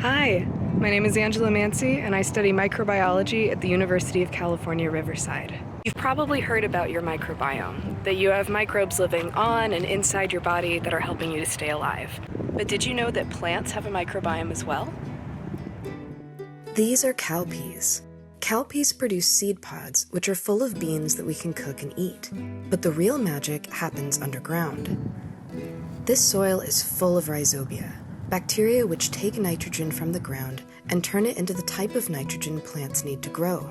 Hi, my name is Angela Manci, and I study microbiology at the University of California, Riverside. You've probably heard about your microbiome, that you have microbes living on and inside your body that are helping you to stay alive. But did you know that plants have a microbiome as well? These are cowpeas. Cowpeas produce seed pods, which are full of beans that we can cook and eat. But the real magic happens underground. This soil is full of Rhizobia, bacteria which take nitrogen from the ground and turn it into the type of nitrogen plants need to grow.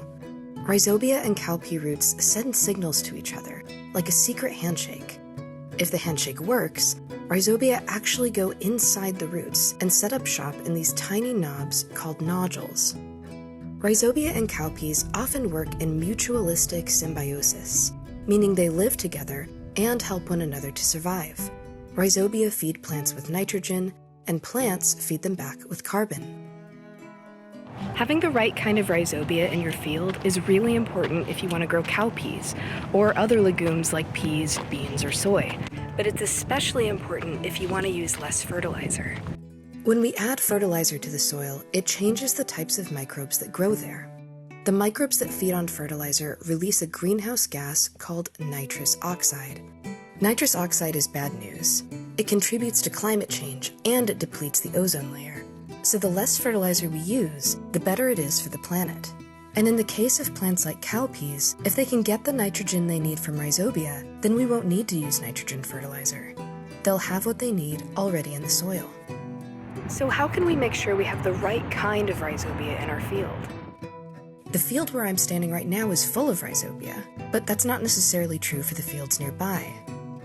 Rhizobia and cowpea roots send signals to each other, like a secret handshake. If the handshake works, Rhizobia actually go inside the roots and set up shop in these tiny knobs called nodules. Rhizobia and cowpeas often work in mutualistic symbiosis, meaning they live together and help one another to survive. Rhizobia feed plants with nitrogen, and plants feed them back with carbon. Having the right kind of Rhizobia in your field is really important if you want to grow cowpeas or other legumes like peas, beans, or soy. But it's especially important if you want to use less fertilizer. When we add fertilizer to the soil, it changes the types of microbes that grow there. The microbes that feed on fertilizer release a greenhouse gas called nitrous oxide. Nitrous oxide is bad news. It contributes to climate change and it depletes the ozone layer. So the less fertilizer we use, the better it is for the planet. And in the case of plants like cowpeas, if they can get the nitrogen they need from Rhizobia, then we won't need to use nitrogen fertilizer. They'll have what they need already in the soil. So how can we make sure we have the right kind of Rhizobia in our field? The field where I'm standing right now is full of Rhizobia, but that's not necessarily true for the fields nearby.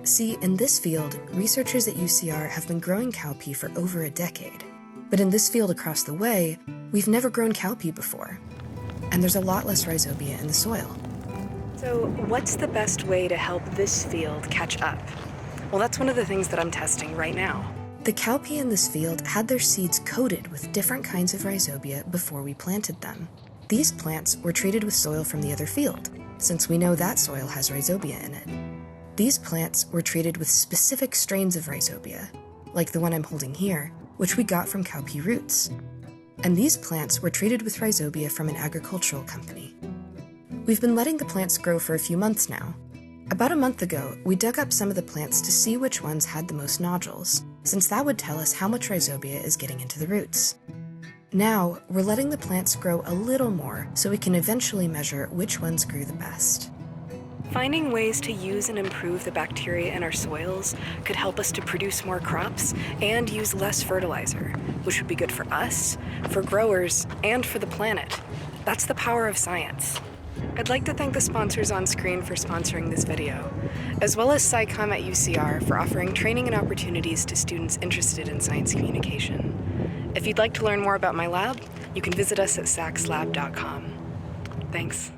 See, in this field, researchers at UCR have been growing cowpea for over a decade. But in this field across the way, we've never grown cowpea before. And there's a lot less Rhizobia in the soil. So what's the best way to help this field catch up? Well, that's one of the things that I'm testing right now. The cowpea in this field had their seeds coated with different kinds of Rhizobia before we planted them. These plants were treated with soil from the other field, since we know that soil has Rhizobia in it. These plants were treated with specific strains of Rhizobia, like the one I'm holding here, which we got from cowpea roots. And these plants were treated with Rhizobia from an agricultural company. We've been letting the plants grow for a few months now. About a month ago, we dug up some of the plants to see which ones had the most nodules, since that would tell us how much Rhizobia is getting into the roots. Now, we're letting the plants grow a little more so we can eventually measure which ones grew the best. Finding ways to use and improve the bacteria in our soils could help us to produce more crops and use less fertilizer, which would be good for us, for growers, and for the planet. That's the power of science. I'd like to thank the sponsors on screen for sponsoring this video, as well as SciComm at UCR for offering training and opportunities to students interested in science communication. If you'd like to learn more about my lab, you can visit us at saxlab.com. Thanks.